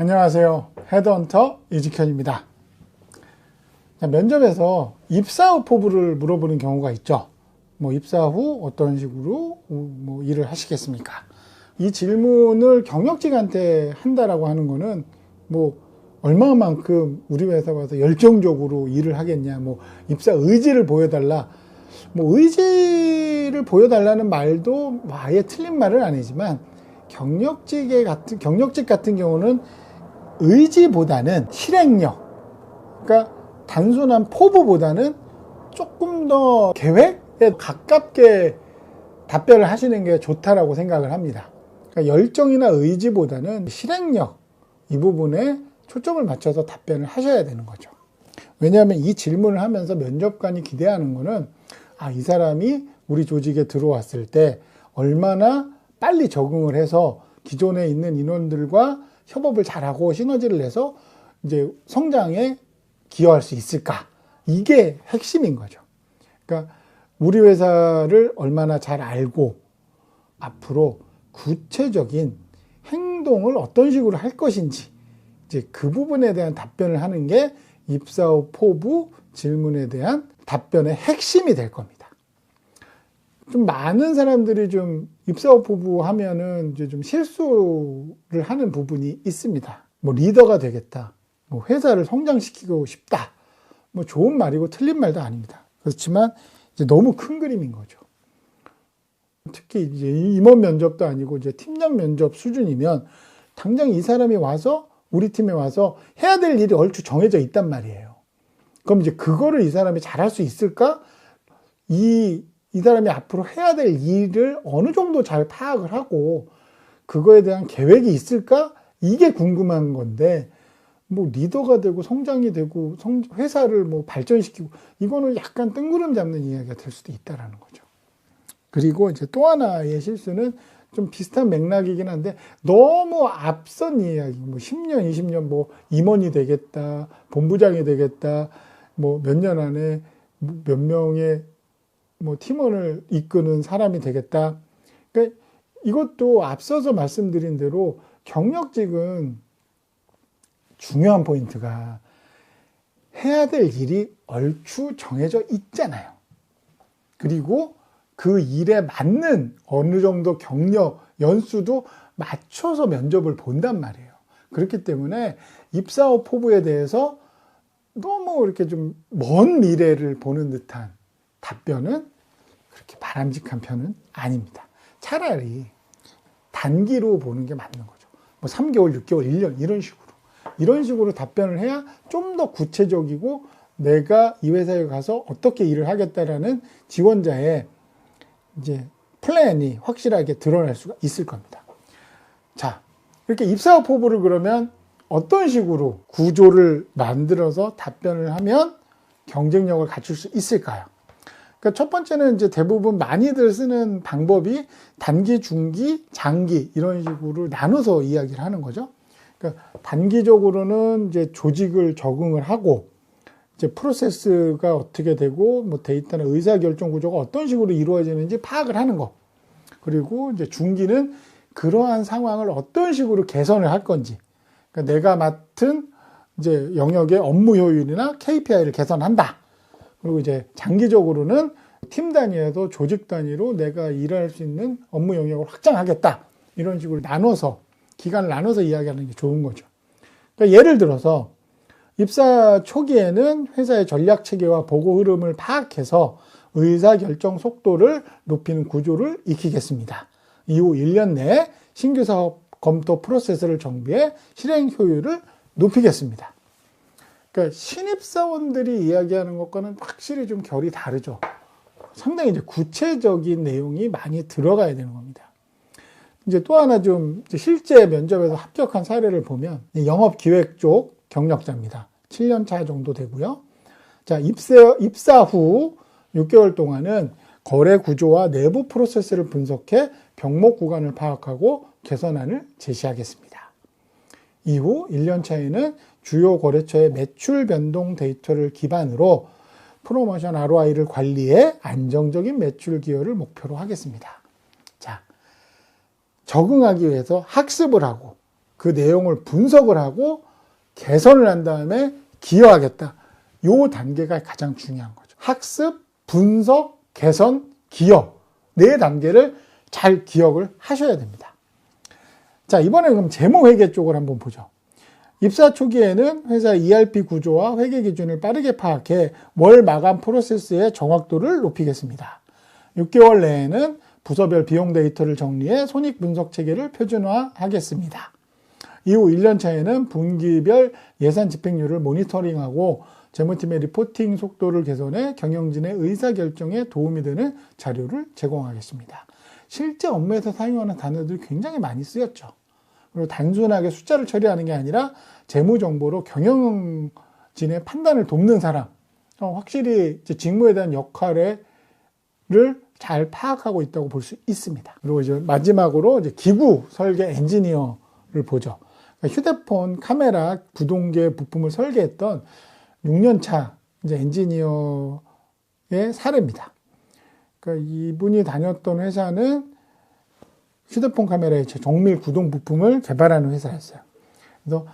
안녕하세요. 헤드헌터 이직현입니다. 면접에서 입사 후 포부를 물어보는 경우가 있죠. 입사 후 어떤 식으로 일을 하시겠습니까? 이 질문을 경력직한테 한다라고 하는 거는 얼마만큼 우리 회사 와서 열정적으로 일을 하겠냐, 입사 의지를 보여달라. 의지를 보여달라는 말도 아예 틀린 말은 아니지만 경력직 같은 경우는 의지보다는 실행력, 그러니까 단순한 포부보다는 조금 더 계획에 가깝게 답변을 하시는 게 좋다라고 생각을 합니다. 그러니까 열정이나 의지보다는 실행력, 이 부분에 초점을 맞춰서 답변을 하셔야 되는 거죠. 왜냐하면 이 질문을 하면서 면접관이 기대하는 거는 이 사람이 우리 조직에 들어왔을 때 얼마나 빨리 적응을 해서 기존에 있는 인원들과 협업을 잘하고 시너지를 내서 이제 성장에 기여할 수 있을까? 이게 핵심인 거죠. 그러니까 우리 회사를 얼마나 잘 알고 앞으로 구체적인 행동을 어떤 식으로 할 것인지 이제 그 부분에 대한 답변을 하는 게 입사 후 포부 질문에 대한 답변의 핵심이 될 겁니다. 좀 많은 사람들이 좀 입사 후 포부 하면은 이제 좀 실수를 하는 부분이 있습니다. 리더가 되겠다. 회사를 성장시키고 싶다. 좋은 말이고 틀린 말도 아닙니다. 그렇지만 이제 너무 큰 그림인 거죠. 특히 이제 임원 면접도 아니고 이제 팀장 면접 수준이면 당장 이 사람이 와서 우리 팀에 와서 해야 될 일이 얼추 정해져 있단 말이에요. 그럼 이제 그거를 이 사람이 잘할 수 있을까? 이 사람이 앞으로 해야 될 일을 어느 정도 잘 파악을 하고 그거에 대한 계획이 있을까? 이게 궁금한 건데 리더가 되고 성장이 되고 회사를 발전시키고 이거는 약간 뜬구름 잡는 이야기가 될 수도 있다라는 거죠. 그리고 이제 또 하나의 실수는 좀 비슷한 맥락이긴 한데 너무 앞선 이야기, 10년, 20년 임원이 되겠다, 본부장이 되겠다, 몇 년 안에 몇 명의 팀원을 이끄는 사람이 되겠다. 그러니까 이것도 앞서서 말씀드린 대로 경력직은 중요한 포인트가 해야 될 일이 얼추 정해져 있잖아요. 그리고 그 일에 맞는 어느 정도 경력, 연수도 맞춰서 면접을 본단 말이에요. 그렇기 때문에 입사 후 포부에 대해서 너무 이렇게 좀 먼 미래를 보는 듯한 답변은 그렇게 바람직한 편은 아닙니다. 차라리 단기로 보는 게 맞는 거죠. 3개월, 6개월, 1년 이런 식으로 답변을 해야 좀 더 구체적이고 내가 이 회사에 가서 어떻게 일을 하겠다라는 지원자의 이제 플랜이 확실하게 드러날 수가 있을 겁니다. 자, 이렇게 입사 후 포부를 그러면 어떤 식으로 구조를 만들어서 답변을 하면 경쟁력을 갖출 수 있을까요? 그러니까 첫 번째는 이제 대부분 많이들 쓰는 방법이 단기, 중기, 장기 이런 식으로 나눠서 이야기를 하는 거죠. 그러니까 단기적으로는 이제 조직을 적응을 하고 이제 프로세스가 어떻게 되고 데이터나 의사결정 구조가 어떤 식으로 이루어지는지 파악을 하는 거. 그리고 이제 중기는 그러한 상황을 어떤 식으로 개선을 할 건지. 그러니까 내가 맡은 이제 영역의 업무 효율이나 KPI를 개선한다. 그리고 이제 장기적으로는 팀 단위에도 조직 단위로 내가 일할 수 있는 업무 영역을 확장하겠다. 이런 식으로 기간을 나눠서 이야기하는 게 좋은 거죠. 그러니까 예를 들어서 입사 초기에는 회사의 전략 체계와 보고 흐름을 파악해서 의사결정 속도를 높이는 구조를 익히겠습니다. 이후 1년 내에 신규 사업 검토 프로세스를 정비해 실행 효율을 높이겠습니다. 그러니까 신입사원들이 이야기하는 것과는 확실히 좀 결이 다르죠. 상당히 이제 구체적인 내용이 많이 들어가야 되는 겁니다. 이제 또 하나 좀 실제 면접에서 합격한 사례를 보면 영업기획 쪽 경력자입니다. 7년 차 정도 되고요. 자, 입사 후 6개월 동안은 거래 구조와 내부 프로세스를 분석해 병목 구간을 파악하고 개선안을 제시하겠습니다. 이후 1년 차에는 주요 거래처의 매출 변동 데이터를 기반으로 프로모션 ROI를 관리해 안정적인 매출 기여를 목표로 하겠습니다. 자, 적응하기 위해서 학습을 하고 그 내용을 분석을 하고 개선을 한 다음에 기여하겠다. 요 단계가 가장 중요한 거죠. 학습, 분석, 개선, 기여. 네 단계를 잘 기억을 하셔야 됩니다. 자, 이번에 그럼 재무회계 쪽을 한번 보죠. 입사 초기에는 회사 ERP 구조와 회계 기준을 빠르게 파악해 월 마감 프로세스의 정확도를 높이겠습니다. 6개월 내에는 부서별 비용 데이터를 정리해 손익 분석 체계를 표준화하겠습니다. 이후 1년 차에는 분기별 예산 집행률을 모니터링하고 재무팀의 리포팅 속도를 개선해 경영진의 의사결정에 도움이 되는 자료를 제공하겠습니다. 실제 업무에서 사용하는 단어들이 굉장히 많이 쓰였죠. 그리고 단순하게 숫자를 처리하는 게 아니라 재무정보로 경영진의 판단을 돕는 사람, 확실히 직무에 대한 역할을 잘 파악하고 있다고 볼 수 있습니다. 그리고 이제 마지막으로 이제 기구 설계 엔지니어를 보죠. 휴대폰 카메라 구동계 부품을 설계했던 6년차 이제 엔지니어의 사례입니다. 그러니까 이분이 다녔던 회사는 휴대폰 카메라의 정밀 구동 부품을 개발하는 회사였어요. 그래서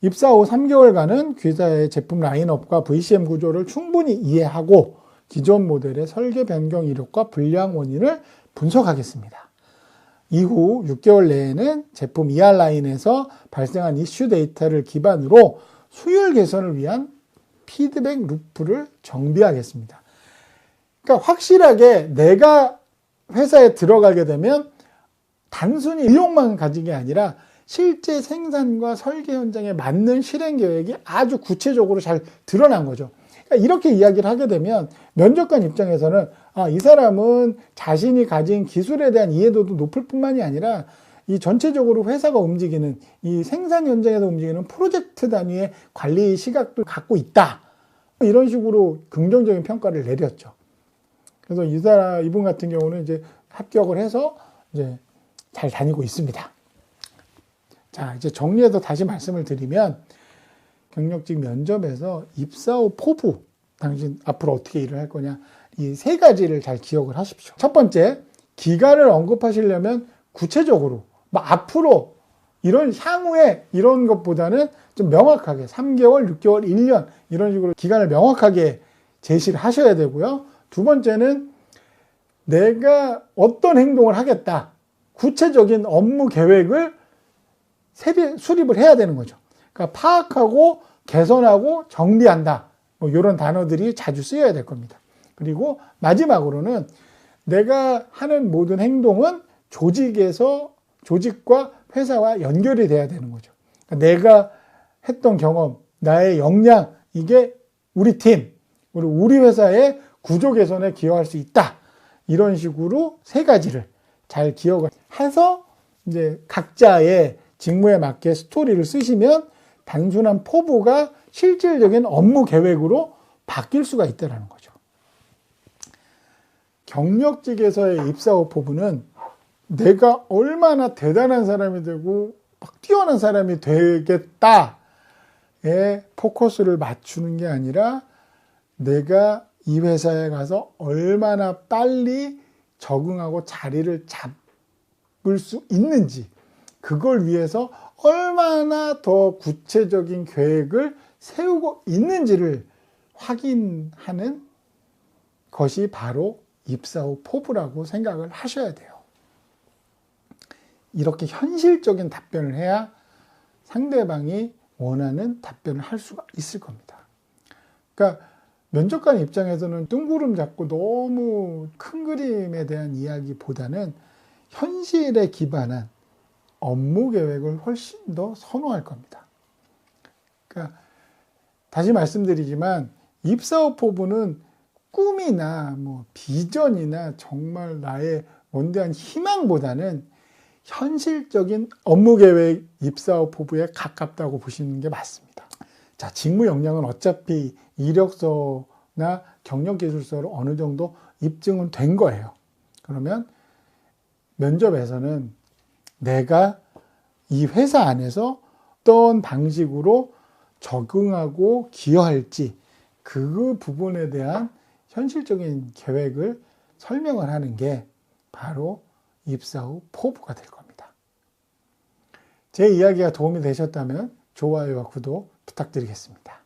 입사 후 3개월간은 귀사의 제품 라인업과 VCM 구조를 충분히 이해하고 기존 모델의 설계 변경 이력과 불량 원인을 분석하겠습니다. 이후 6개월 내에는 제품 ER 라인에서 발생한 이슈 데이터를 기반으로 수율 개선을 위한 피드백 루프를 정비하겠습니다. 그러니까 확실하게 내가 회사에 들어가게 되면 단순히 의욕만 가진 게 아니라 실제 생산과 설계 현장에 맞는 실행 계획이 아주 구체적으로 잘 드러난 거죠. 그러니까 이렇게 이야기를 하게 되면 면접관 입장에서는 이 사람은 자신이 가진 기술에 대한 이해도도 높을 뿐만이 아니라 이 전체적으로 회사가 움직이는 이 생산 현장에서 움직이는 프로젝트 단위의 관리 시각도 갖고 있다. 이런 식으로 긍정적인 평가를 내렸죠. 그래서 이분 같은 경우는 이제 합격을 해서 이제 잘 다니고 있습니다. 자, 이제 정리해서 다시 말씀을 드리면 경력직 면접에서 입사 후 포부, 당신 앞으로 어떻게 일을 할 거냐, 이 세 가지를 잘 기억을 하십시오. 첫 번째, 기간을 언급하시려면 구체적으로 앞으로 이런 향후에 이런 것보다는 좀 명확하게 3개월, 6개월, 1년 이런 식으로 기간을 명확하게 제시를 하셔야 되고요. 두 번째는 내가 어떤 행동을 하겠다. 구체적인 업무 계획을 수립을 해야 되는 거죠. 그러니까 파악하고 개선하고 정비한다. 뭐 이런 단어들이 자주 쓰여야 될 겁니다. 그리고 마지막으로는 내가 하는 모든 행동은 조직과 회사와 연결이 돼야 되는 거죠. 그러니까 내가 했던 경험, 나의 역량, 이게 우리 팀, 우리 회사의 구조 개선에 기여할 수 있다. 이런 식으로 세 가지를 잘 기억을 해서 이제 각자의 직무에 맞게 스토리를 쓰시면 단순한 포부가 실질적인 업무 계획으로 바뀔 수가 있다는 거죠. 경력직에서의 입사 후 포부는 내가 얼마나 대단한 사람이 되고 막 뛰어난 사람이 되겠다에 포커스를 맞추는 게 아니라 내가 이 회사에 가서 얼마나 빨리 적응하고 자리를 잡을 수 있는지, 그걸 위해서 얼마나 더 구체적인 계획을 세우고 있는지를 확인하는 것이 바로 입사 후 포부라고 생각을 하셔야 돼요. 이렇게 현실적인 답변을 해야 상대방이 원하는 답변을 할 수가 있을 겁니다. 그러니까 면접관 입장에서는 뜬구름 잡고 너무 큰 그림에 대한 이야기보다는 현실에 기반한 업무 계획을 훨씬 더 선호할 겁니다. 그러니까 다시 말씀드리지만 입사 후 포부는 꿈이나 비전이나 정말 나의 원대한 희망보다는 현실적인 업무 계획 입사 후 포부에 가깝다고 보시는 게 맞습니다. 자, 직무 역량은 어차피 이력서나 경력기술서로 어느 정도 입증은 된 거예요. 그러면 면접에서는 내가 이 회사 안에서 어떤 방식으로 적응하고 기여할지 그 부분에 대한 현실적인 계획을 설명을 하는 게 바로 입사 후 포부가 될 겁니다. 제 이야기가 도움이 되셨다면 좋아요와 구독 부탁드리겠습니다.